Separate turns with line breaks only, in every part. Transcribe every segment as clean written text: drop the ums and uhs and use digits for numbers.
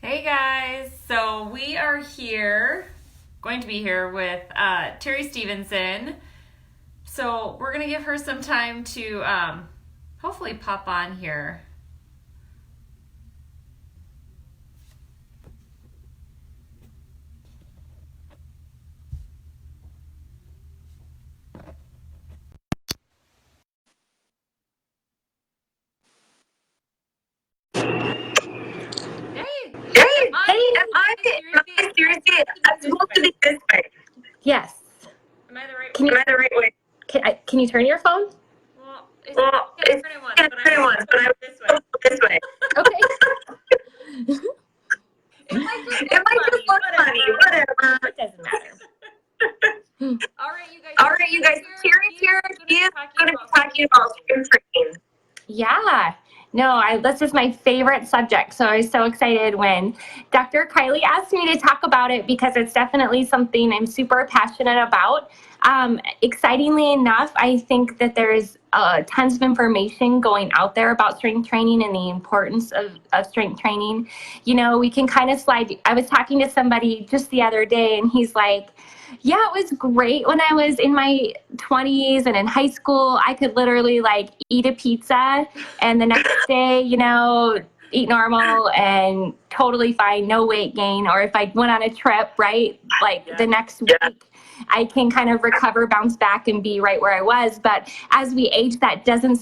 Hey guys, so we are going to be here with Terri Stevenson. So we're going to give her some time to hopefully pop on here. Hey,
Hey,
am
hey, am I seriously? I'm supposed to be this way.
Yes.
Am I the right
Can
way?
you
Am I the right way?
can you turn your phone?
Well,
It's
turn it
once, but I
this way.
was this way.
Okay.
It might just
It might just look funny, whatever.
It doesn't matter.
All right, you guys.
Terry's here. He is going to be talking about strength training.
Yeah. No, this is my favorite subject. So I was so excited when Dr. Kylie asked me to talk about it because it's definitely something I'm super passionate about. Excitingly enough, I think that there's tons of information going out there about strength training and the importance of strength training. You know, we can kind of slide. I was talking to somebody just the other day, and he's like, yeah, it was great when I was in my 20s and in high school. I could literally like eat a pizza and the next day, eat normal and totally fine, no weight gain. Or if I went on a trip, right, the next week, I can kind of recover, bounce back, and be right where I was. But as we age, that isn't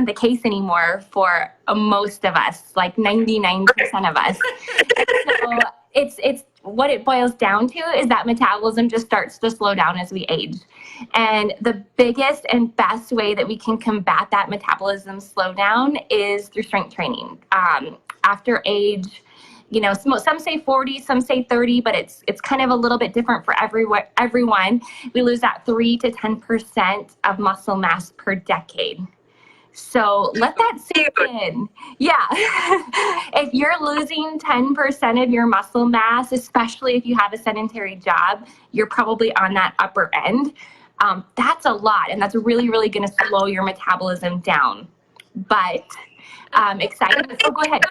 the case anymore for most of us, like 99% of us. So it's what it boils down to is that metabolism just starts to slow down as we age. And the biggest and best way that we can combat that metabolism slowdown is through strength training. After age, some say 40, some say 30, but it's kind of a little bit different for everyone. We lose that 3 to 10% of muscle mass per decade. So let that sink in. Yeah. If you're losing 10% of your muscle mass, especially if you have a sedentary job, you're probably on that upper end. That's a lot, and that's really, really going to slow your metabolism down. But exciting. So go ahead.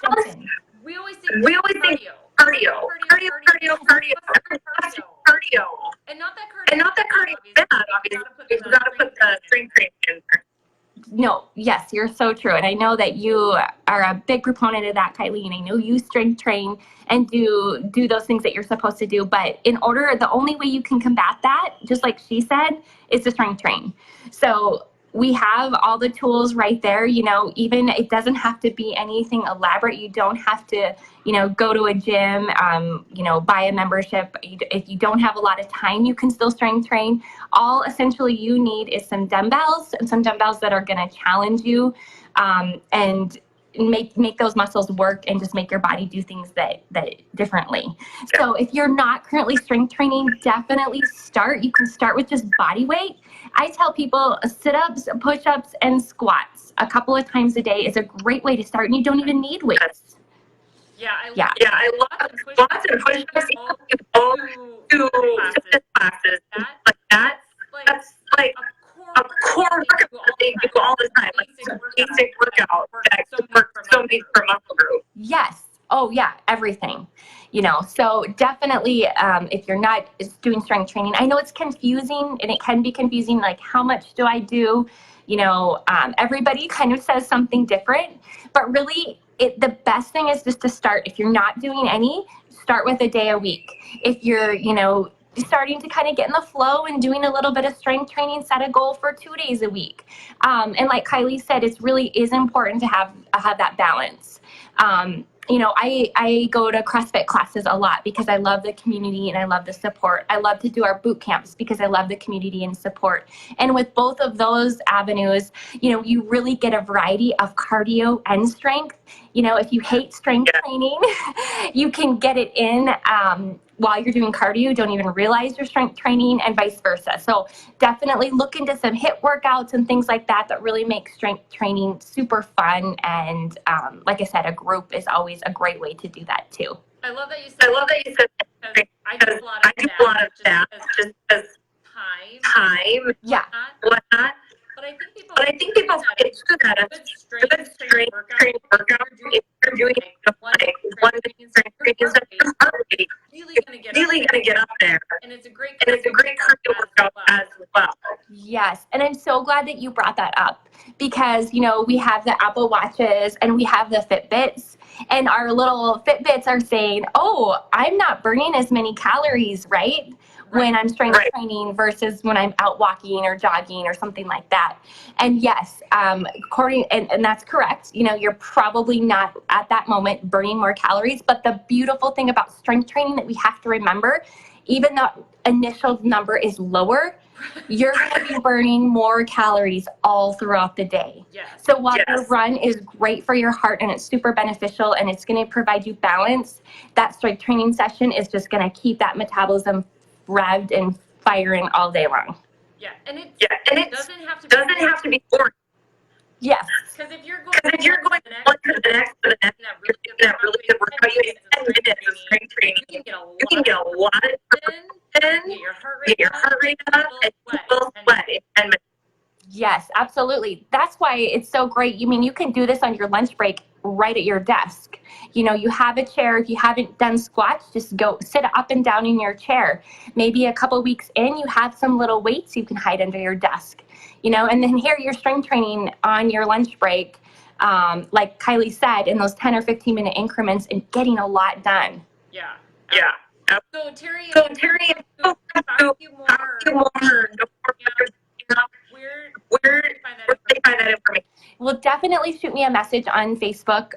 Jump in.
We always think
cardio.
And not that
cardio is bad, obviously. We've got to put the strength training in there.
No, yes, you're so true. And I know that you are a big proponent of that, Kylie, and I know you strength train and do those things that you're supposed to do. But the only way you can combat that, just like she said, is to strength train. So we have all the tools right there. Even it doesn't have to be anything elaborate. You don't have to, go to a gym, buy a membership. If you don't have a lot of time, you can still strength train. All essentially you need is some dumbbells that are going to challenge you, and make those muscles work and just make your body do things that differently. So if you're not currently strength training, definitely start. You can start with just body weight. I tell people sit-ups, push-ups, and squats a couple of times a day is a great way to start, and you don't even need weights.
I love
squats and push-ups. All two classes. That's like a core workout that they do all the time, like basic workout that works so many per muscle group.
Yes. Oh yeah, everything. So definitely, if you're not doing strength training, I know it's confusing, and it can be confusing. Like, how much do I do? Everybody kind of says something different, but really, the best thing is just to start. If you're not doing any, start with a day a week. If you're, starting to kind of get in the flow and doing a little bit of strength training, set a goal for 2 days a week. And like Kylie said, it really is important to have that balance. I go to CrossFit classes a lot because I love the community and I love the support. I love to do our boot camps because I love the community and support. And with both of those avenues, you really get a variety of cardio and strength. If you hate strength training, you can get it in while you're doing cardio. Don't even realize you're strength training, and vice versa. So definitely look into some HIIT workouts and things like that really make strength training super fun. And like I said, a group is always a great way to do that too.
I love that you said that, I do a lot of that just as time.
Yeah.
Whatnot. But I think people forget too that a good strength training workout, if you're doing like one strength training session, your heart rate really gonna get up there. And it's a great cardio workout as well.
Yes, and I'm so glad that you brought that up because, you know, we have the Apple Watches and we have the Fitbits, and our little Fitbits are saying, oh, I'm not burning as many calories, right? When I'm strength training versus when I'm out walking or jogging or something like that. And yes, according, and that's correct. You know, you're probably not at that moment burning more calories, but the beautiful thing about strength training that we have to remember, even though initial number is lower, you're going to be burning more calories all throughout the day.
Yes.
So while your run is great for your heart and it's super beneficial and it's going to provide you balance, that strength training session is just going to keep that metabolism revved and firing all day long.
Yeah, and it
doesn't have to be boring.
Yes.
Because if you're
going one to the next, you're doing that really good workout, you get 10 minutes of strength training. You can get a lot done, get your heart rate up, and you will sweat in 10 minutes.
Yes, absolutely. That's why it's so great. You mean you can do this on your lunch break right at your desk. You know, you have a chair. If you haven't done squats, just go sit up and down in your chair. Maybe a couple weeks in, you have some little weights you can hide under your desk. You know, and then here you're strength training on your lunch break, like Kylie said, in those 10 or 15-minute increments and getting a lot done.
Yeah.
So Terri, talk to you more. Where do they find that information?
Well, definitely shoot me a message on Facebook.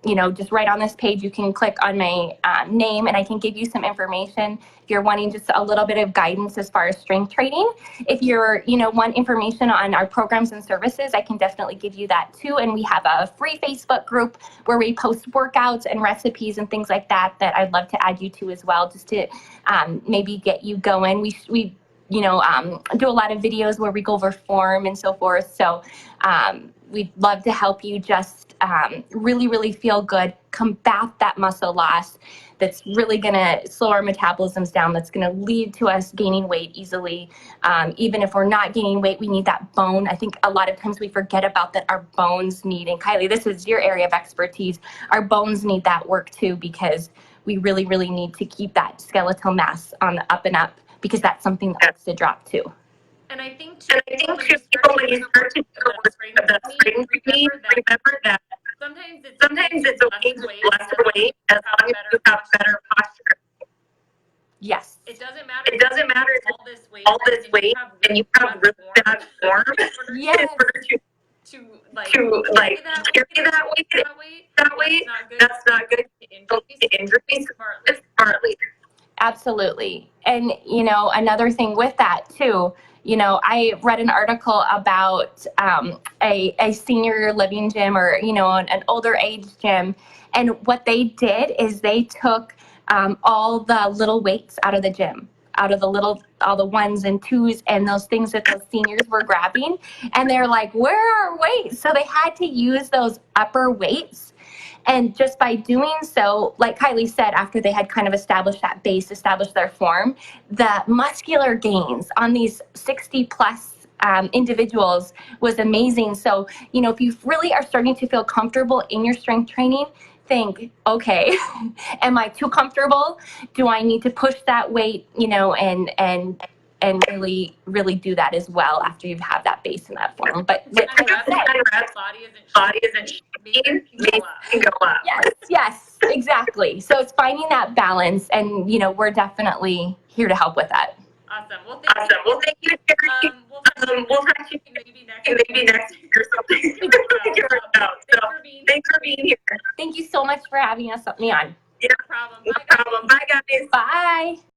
You know, just right on this page, you can click on my name and I can give you some information if you're wanting just a little bit of guidance as far as strength training. If you're, you know, want information on our programs and services, I can definitely give you that too. And we have a free Facebook group where we post workouts and recipes and things like that that I'd love to add you to as well, just to maybe get you going. We you know, do a lot of videos where we go over form and so forth. So we'd love to help you just really, really feel good, combat that muscle loss that's really going to slow our metabolisms down, that's going to lead to us gaining weight easily. Even if we're not gaining weight, we need that bone. I think a lot of times we forget about that our bones need, and Kylie, this is your area of expertise, our bones need that work too, because we really, really need to keep that skeletal mass on the up and up, because that's something that likes to drop too.
And I think too,
when you start to do the strength routine, remember that sometimes it's okay to less weight as long as you have better posture.
Yes.
It doesn't matter
if all this weight and you have really bad form.
Yes.
In order to carry that weight, that's not good to injuries. It's partly.
Absolutely. And, you know, another thing with that too, you know, I read an article about a senior living gym, or, you know, an older age gym. And what they did is they took all the little weights out of the gym, out of all the ones and twos and those things that those seniors were grabbing. And they're like, where are our weights? So they had to use those upper weights. And just by doing so, like Kylie said, after they had kind of established that base, established their form, the muscular gains on these 60 plus individuals was amazing. So, you know, if you really are starting to feel comfortable in your strength training, think, okay, am I too comfortable? Do I need to push that weight, you know, and really, really do that as well after you have that base in that form. But
body isn't
shaking, can go up.
Yes, exactly. So it's finding that balance, and, you know, we're definitely here to help with that.
Awesome. Well,
thank you, Terri. We'll talk to you maybe next week or something. Thanks for being here.
Thank you so much for having me on.
No problem.
Bye, guys.
Bye.